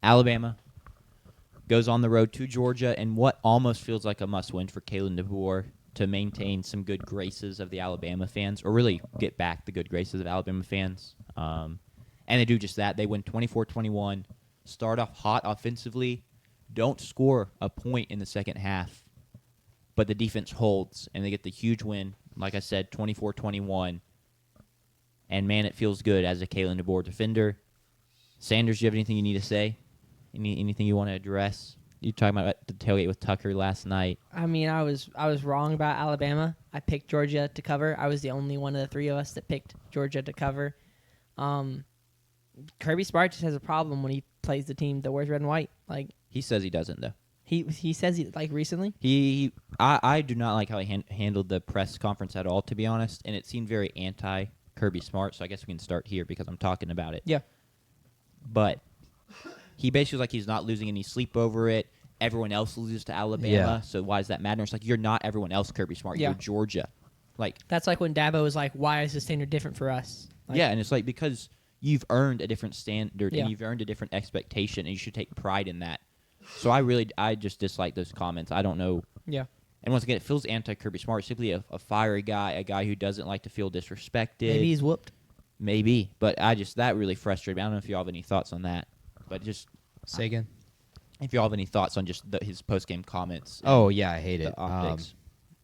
Alabama goes on the road to Georgia, and what almost feels like a must-win for Kalen DeBoer to maintain some good graces of the Alabama fans, or really get back the good graces of Alabama fans. And they do just that. They win 24-21, start off hot offensively, don't score a point in the second half, but the defense holds, and they get the huge win, like I said, 24-21. And, man, it feels good as a Kalen DeBoer defender. Sanders, do you have anything you need to say? Anything you want to address? You talking about the tailgate with Tucker last night. I mean, I was wrong about Alabama. I picked Georgia to cover. I was the only one of the three of us that picked Georgia to cover. Kirby Smart just has a problem when he plays the team that wears red and white. Like He says he doesn't, though. He says he, like, recently. I do not like how he handled the press conference at all, to be honest, and it seemed very anti-Kirby Smart, so I guess we can start here because I'm talking about it. Yeah. But he basically was like he's not losing any sleep over it. Everyone else loses to Alabama, Yeah. so why does that matter? It's like you're not everyone else, Kirby Smart. Yeah. You're Georgia. Like That's like when Dabo was like, why is the standard different for us? Like, yeah, and it's like because you've earned a different standard Yeah. and you've earned a different expectation, and you should take pride in that. So I just dislike those comments. I don't know. Yeah. And once again, it feels anti-Kirby Smart. Simply a fiery guy, a guy who doesn't like to feel disrespected. Maybe he's whooped. Maybe. But that really frustrated me. I don't know if you all have any thoughts on that. But just Say again. if you all have any thoughts on just his post-game comments. Oh, yeah, I hate the it. optics.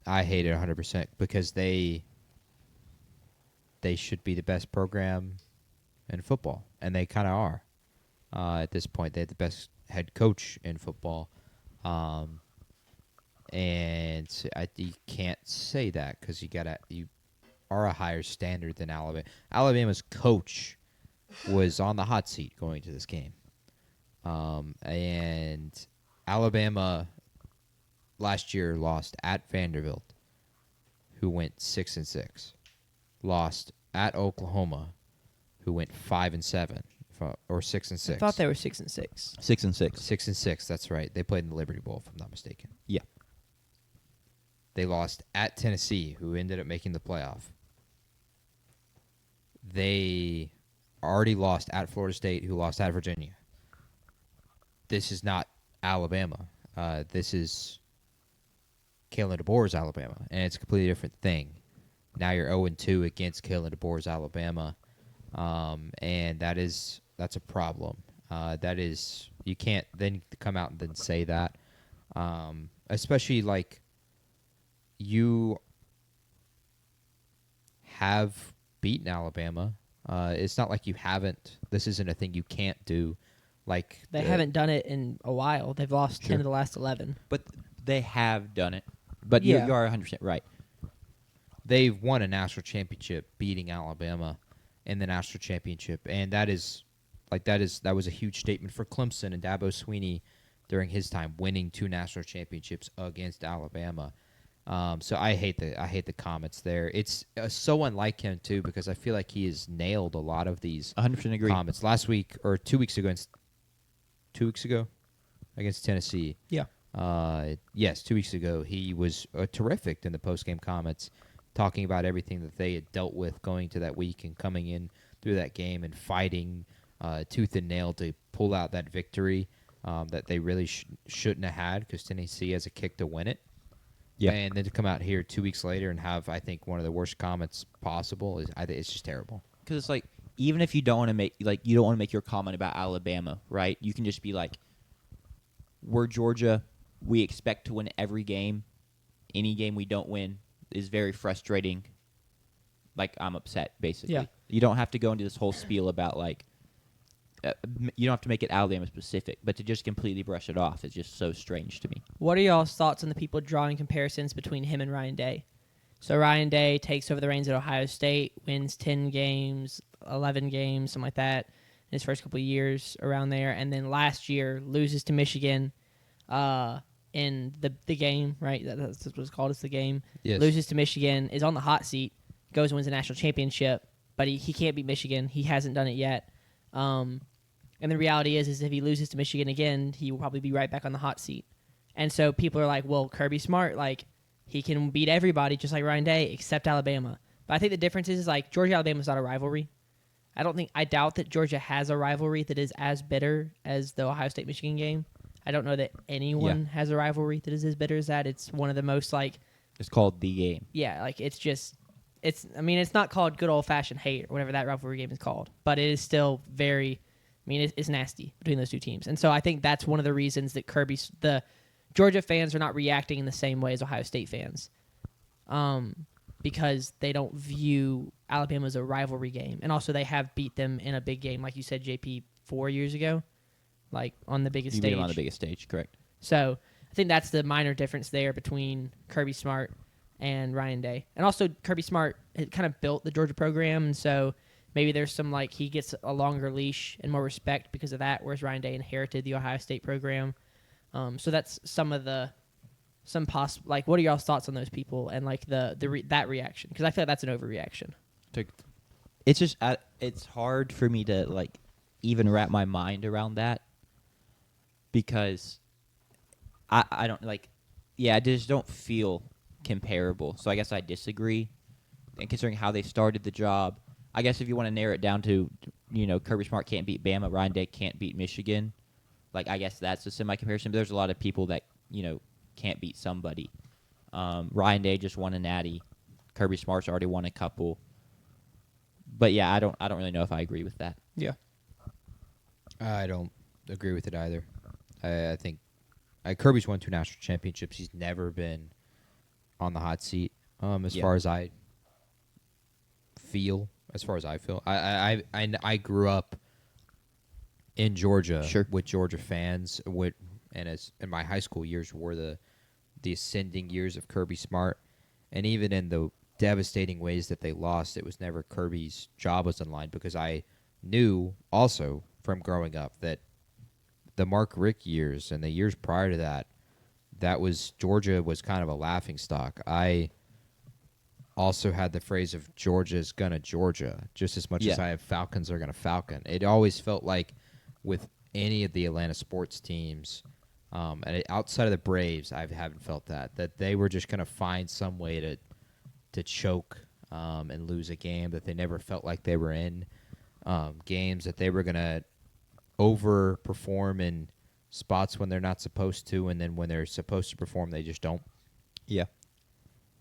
I hate it 100% because they should be the best program in football, and they kind of are. At this point, they have the best head coach in football. And you can't say that because you are a higher standard than Alabama. Alabama's coach was on the hot seat going to this game. And Alabama last year lost at Vanderbilt, who went 6-6. Lost at Oklahoma, who went 5-7, or 6-6. I thought they were 6-6. 6-6. 6-6. That's right. They played in the Liberty Bowl, if I'm not mistaken. Yeah. They lost at Tennessee, who ended up making the playoff. They already lost at Florida State, who lost at Virginia. This is not Alabama. This is Kalen DeBoer's Alabama, and it's a completely different thing. Now you're 0-2 against Kalen DeBoer's Alabama, and that's a problem. You can't then come out and then say that, especially like you have beaten Alabama. It's not like you haven't. This isn't a thing you can't do. Like They haven't done it in a while. They've lost 10 of the last 11. But they have done it. But Yeah. you are 100% right. They've won a national championship beating Alabama in the national championship, and that was a huge statement for Clemson and Dabo Swinney during his time, winning 2 national championships against Alabama. So I hate the comments there. It's so unlike him too, because I feel like he has nailed a lot of these 100% agree. comments. Last week or 2 weeks ago, against Tennessee. Yeah. Yes, 2 weeks ago, he was terrific in the post-game comments, talking about everything that they had dealt with going to that week and coming in through that game and fighting tooth and nail to pull out that victory that they really shouldn't have had because Tennessee has a kick to win it. Yeah. And then to come out here 2 weeks later and have, I think, one of the worst comments possible it's just terrible. Because it's like, even if you don't want to make your comment about Alabama, right? You can just be like, we're Georgia. We expect to win every game. Any game we don't win is very frustrating. Like, I'm upset, basically. Yeah. You don't have to go into this whole spiel about, like, you don't have to make it Alabama specific, but to just completely brush it off is just so strange to me. What are y'all's thoughts on the people drawing comparisons between him and Ryan Day? So Ryan Day takes over the reins at Ohio State, wins 10 games, 11 games, something like that, in his first couple of years around there, and then last year loses to Michigan in the game, right? That's what it's called. It's the game. Yes. Loses to Michigan, is on the hot seat, goes and wins a national championship, but he can't beat Michigan. He hasn't done it yet. And the reality is if he loses to Michigan again, he will probably be right back on the hot seat. And so people are like, well, Kirby Smart, like, he can beat everybody just like Ryan Day except Alabama. But I think the difference is like Georgia-Alabama is not a rivalry. I doubt that Georgia has a rivalry that is as bitter as the Ohio State Michigan game. I don't know that anyone has a rivalry that is as bitter as that. It's one of the most like, It's called the game. yeah, like it's not called good old fashioned hate or whatever that rivalry game is called, but it is still very, it's nasty between those two teams. And so I think that's one of the reasons that the Georgia fans are not reacting in the same way as Ohio State fans. Because they don't view Alabama as a rivalry game. And also they have beat them in a big game, like you said, JP, 4 years ago, like on the biggest You stage. beat them on the biggest stage, correct? So I think that's the minor difference there between Kirby Smart and Ryan Day. And also Kirby Smart had kind of built the Georgia program, and so maybe there's some like he gets a longer leash and more respect because of that, whereas Ryan Day inherited the Ohio State program. So that's like what are y'all's thoughts on those people and like that reaction? Because I feel like that's an overreaction. It's just it's hard for me to like even wrap my mind around that because I don't like I just don't feel comparable. So I guess I disagree. And considering how they started the job, I guess if you want to narrow it down to Kirby Smart can't beat Bama, Ryan Day can't beat Michigan. Like I guess that's a semi comparison. But there's a lot of people that can't beat somebody. Ryan Day just won a natty. Kirby Smart's already won a couple. But yeah, I don't really know if I agree with that. Yeah. I don't agree with it either. I think Kirby's won 2 national championships. He's never been on the hot seat. As far as I feel, I grew up in Georgia with Georgia fans. And my high school years were the ascending years of Kirby Smart, and even in the devastating ways that they lost, it was never Kirby's job was on the line because I knew also from growing up that the Mark Richt years and the years prior to that was Georgia was kind of a laughingstock. I also had the phrase of Georgia's gonna Georgia just as much as I have Falcons are gonna Falcon. It always felt like with any of the Atlanta sports teams, and outside of the Braves, I haven't felt that they were just gonna find some way to choke and lose a game that they never felt like they were in. Games that they were gonna overperform in spots when they're not supposed to, and then when they're supposed to perform, they just don't. Yeah.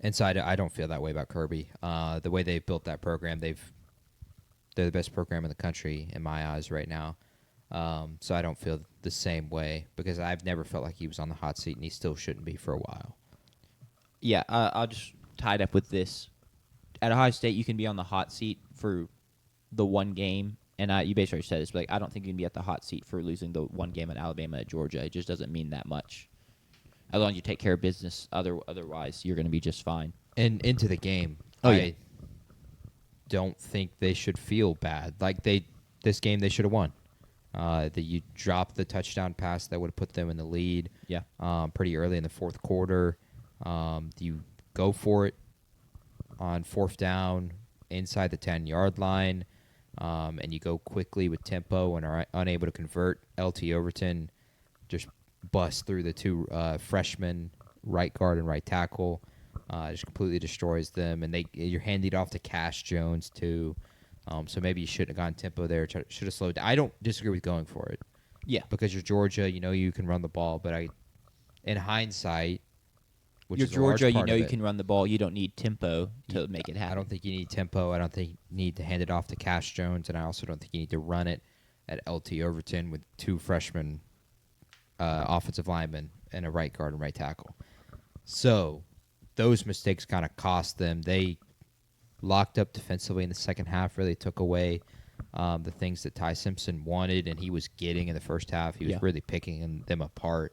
And so I don't feel that way about Kirby. The way they've built that program, they're the best program in the country in my eyes right now. So I don't feel the same way because I've never felt like he was on the hot seat, and he still shouldn't be for a while. Yeah, I'll just tie it up with this. At Ohio State, you can be on the hot seat for the one game, and you basically said this, but like, I don't think you can be at the hot seat for losing the one game at Alabama at Georgia. It just doesn't mean that much. As long as you take care of business, otherwise you're going to be just fine. And into the game, I don't think they should feel bad. Like this game they should have won. That you dropped the touchdown pass that would have put them in the lead. Yeah. Pretty early in the fourth quarter. You go for it on 4th down inside the 10-yard line, and you go quickly with tempo and are unable to convert. LT Overton just busts through the 2 freshmen, right guard and right tackle, just completely destroys them. And you're handing it off to Cash Jones too. So maybe you shouldn't have gone tempo there. Should have slowed down. I don't disagree with going for it. Yeah. Because you're Georgia, you can run the ball. But in hindsight, which you're is a large Georgia, part of you it, can run the ball. You don't need tempo to make it happen. I don't think you need tempo. I don't think you need to hand it off to Cash Jones. And I also don't think you need to run it at LT Overton with 2 freshman offensive linemen and a right guard and right tackle. So those mistakes kind of cost them. They locked up defensively in the second half, really took away the things that Ty Simpson wanted and he was getting in the first half. He was really picking them apart.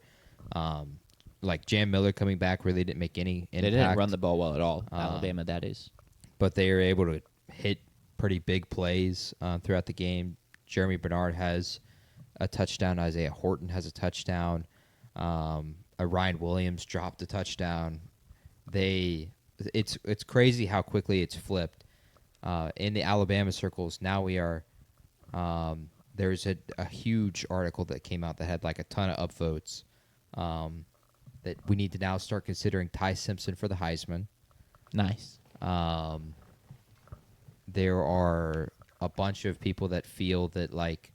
Like Jam Miller coming back really didn't make any impact. They didn't run the ball well at all. Alabama, that is. But they were able to hit pretty big plays throughout the game. Jeremy Bernard has a touchdown. Isaiah Horton has a touchdown. Ryan Williams dropped a touchdown. It's crazy how quickly it's flipped. In the Alabama circles, now we are there's a huge article that came out that had like a ton of upvotes that we need to now start considering Ty Simpson for the Heisman. Nice. There are a bunch of people that feel that like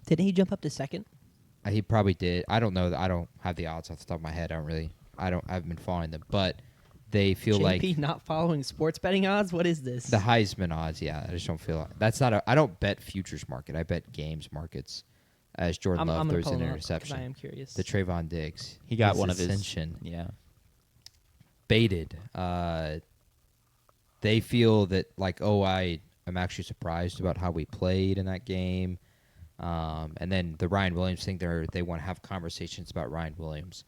Didn't he jump up to second? he probably did. I don't know. I don't have the odds off the top of my head. I haven't been following them, but they feel JP like not following sports betting odds? What is this? the Heisman odds. Yeah, I just don't feel that's not a. I don't bet futures market. I bet games markets. As Jordan Love I'm gonna throws pull an him up 'cause interception. I am curious. The Trayvon Diggs. He got his one of his ascension Yeah. baited. They feel that like, oh, I am actually surprised about how we played in that game. And then the Ryan Williams thing, they want to have conversations about Ryan Williams.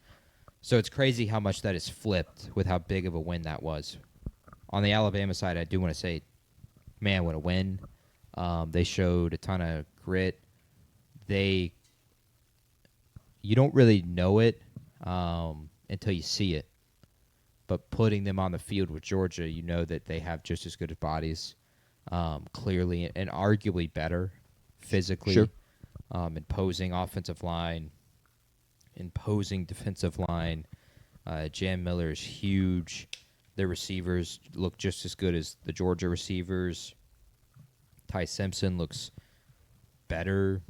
So it's crazy how much that is flipped with how big of a win that was. On the Alabama side, I do want to say, man, what a win. They showed a ton of grit. You don't really know it until you see it. But putting them on the field with Georgia, you know that they have just as good of bodies, clearly, and arguably better physically. Sure. Imposing offensive line, imposing defensive line. Jam Miller is huge. Their receivers look just as good as the Georgia receivers. Ty Simpson looks better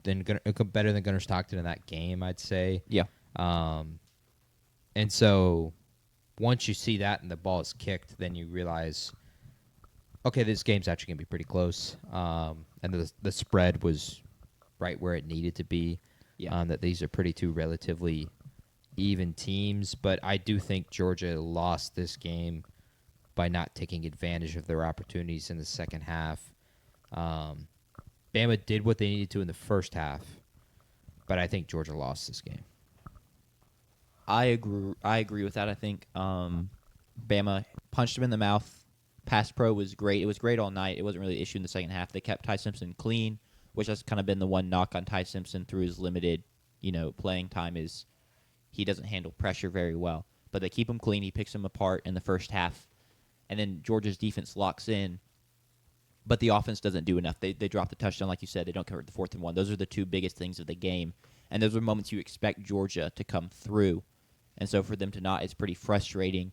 than Gunnar Stockton in that game, I'd say. Yeah. And so once you see that and the ball is kicked, then you realize, okay, this game's actually going to be pretty close. And the spread was right where it needed to be. Yeah. That these are two relatively even teams. But I do think Georgia lost this game by not taking advantage of their opportunities in the second half. Bama did what they needed to in the first half, but I think Georgia lost this game. I agree with that. I think Bama punched him in the mouth. Pass pro was great. It was great all night. It wasn't really an issue in the second half. They kept Ty Simpson clean, which has kind of been the one knock on Ty Simpson through his limited, playing time is he doesn't handle pressure very well. But they keep him clean. He picks him apart in the first half, and then Georgia's defense locks in. But the offense doesn't do enough. They drop the touchdown, like you said. They don't convert the 4th and 1. Those are the two biggest things of the game, and those are moments you expect Georgia to come through. And so for them to not, it's pretty frustrating.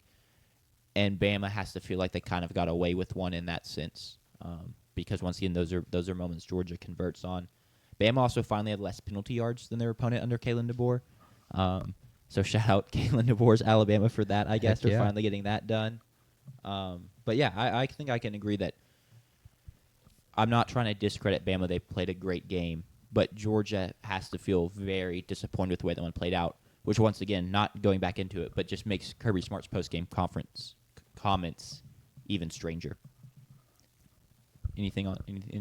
And Bama has to feel like they kind of got away with one in that sense, because once again, those are moments Georgia converts on. Bama also finally had less penalty yards than their opponent under Kalen DeBoer. So shout out Kalen DeBoer's Alabama for that, I guess, for finally getting that done. But yeah, I think I can agree that I'm not trying to discredit Bama. They played a great game, but Georgia has to feel very disappointed with the way that one played out, which once again, not going back into it, but just makes Kirby Smart's post-game conference comments even stranger. Any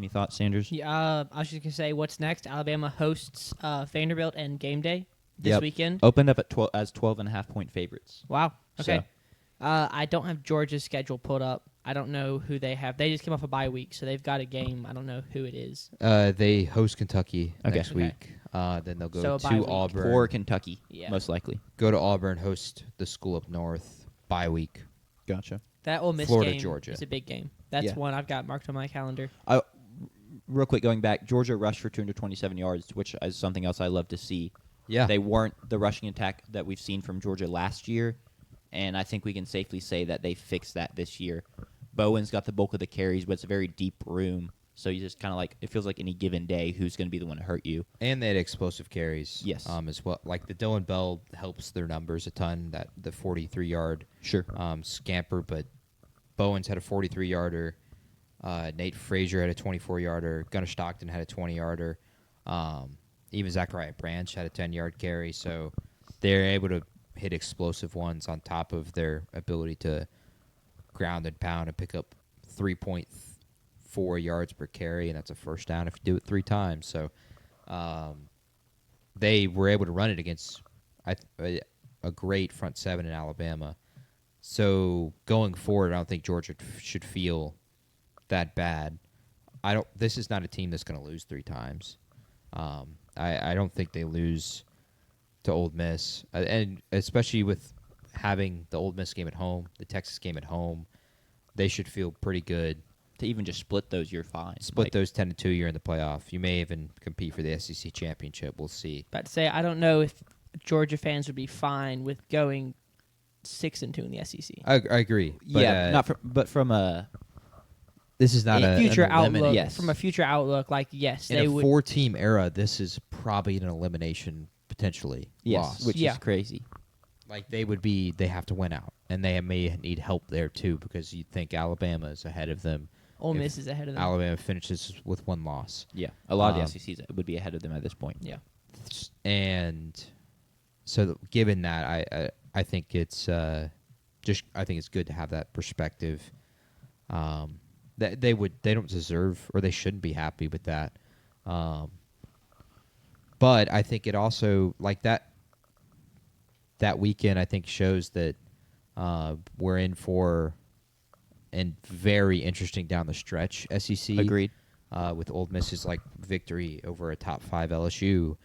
thoughts, Sanders? Yeah, I was just gonna say, what's next? Alabama hosts Vanderbilt and game day this weekend. Opened up at 12.5-point favorites. Wow. Okay. So. I don't have Georgia's schedule pulled up. I don't know who they have. They just came off a bye week, so they've got a game. I don't know who it is. They host Kentucky next Okay. week. Then they'll go So a bye to week. Auburn. For Kentucky, Yeah. most likely. Go to Auburn, host the school up north. Bye week. Gotcha. That Ole Miss Florida, game Georgia. is a big game. That's Yeah. one I've got marked on my calendar. Real quick, going back, Georgia rushed for 227 yards, which is something else I love to see. Yeah. They weren't the rushing attack that we've seen from Georgia last year, and I think we can safely say that they fixed that this year. Bowen's got the bulk of the carries, but it's a very deep room, so you just kind of it feels like any given day who's going to be the one to hurt you. And they had explosive carries. Yes. As well. Like the Dylan Bell helps their numbers a ton, the 43-yard Sure. scamper, but Bowen's had a 43-yarder. Nate Frazier had a 24-yarder. Gunnar Stockton had a 20-yarder. Even Zachariah Branch had a 10-yard carry. So they're able to hit explosive ones on top of their ability to ground and pound and pick up 3.4 yards per carry, and that's a first down if you do it 3 times. So they were able to run it against a great front seven in Alabama. So going forward, I don't think Georgia should feel that bad. This is not a team that's going to lose 3 times. I don't think they lose to Ole Miss, and especially with having the Ole Miss game at home, the Texas game at home, they should feel pretty good. To even just split those, you're fine. Split those 10-2, you're in the playoff. You may even compete for the SEC championship. We'll see. But to say, I don't know if Georgia fans would be fine with going 6-2 in the SEC. I agree. But, yeah, but from a This is not In a future an outlook. yes. From a future outlook, like yes, in they a would. 4-team era. This is probably an elimination potentially loss. which Yeah. is crazy. Like they have to win out, and they may need help there too because you think Alabama is ahead of them. Ole if Miss is ahead of them. Alabama finishes with 1 loss, Yeah, a lot of Um, the SECs would be ahead of them at this point. Yeah. and so given that, I think it's I think it's good to have that perspective. That they don't deserve or they shouldn't be happy with that. But I think it also like that weekend I think shows that we're in for and very interesting down the stretch SEC. Agreed. With Ole Miss's like victory over a top 5 LSU,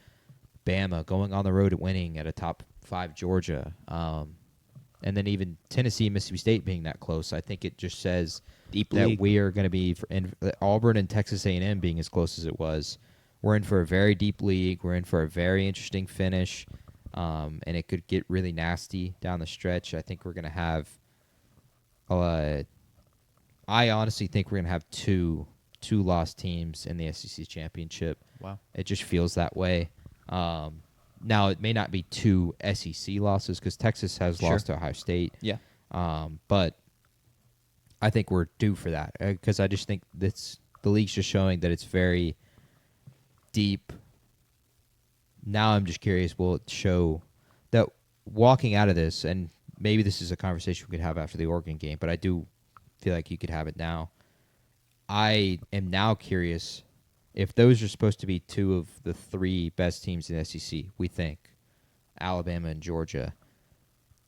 Bama going on the road and winning at a top 5 Georgia, and then even Tennessee and Mississippi State being that close. I think it just says Deep that league. we are going to be Auburn and Texas A&M being as close as it was. We're in for a very deep league. We're in for a very interesting finish, and it could get really nasty down the stretch. I think we're going to have. I honestly think we're going to have two lost teams in the SEC championship. Wow. It just feels that way. Now it may not be 2 SEC losses because Texas has Sure. lost to Ohio State. Yeah. But I think we're due for that because I just think the league's just showing that it's very deep. Now I'm just curious, will it show that walking out of this, and maybe this is a conversation we could have after the Oregon game, but I do feel like you could have it now. I am now curious if those are supposed to be 2 of the 3 best teams in the SEC, we think, Alabama and Georgia.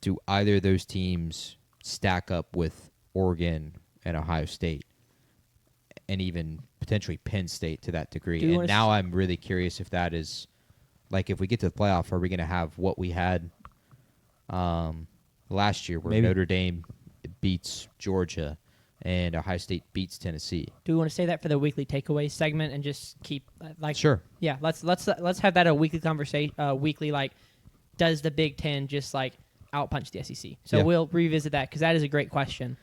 Do either of those teams stack up with Oregon and Ohio State and even potentially Penn State to that degree? Do you And wanna now I'm really curious if that is, like, if we get to the playoff, are we going to have what we had last year where Maybe. Notre Dame beats Georgia and Ohio State beats Tennessee? Do we want to say that for the weekly takeaway segment and just keep like Sure. Yeah, let's have that a weekly conversation. Weekly, like, does the Big Ten just like outpunch the SEC? So Yeah. we'll revisit that because that is a great question.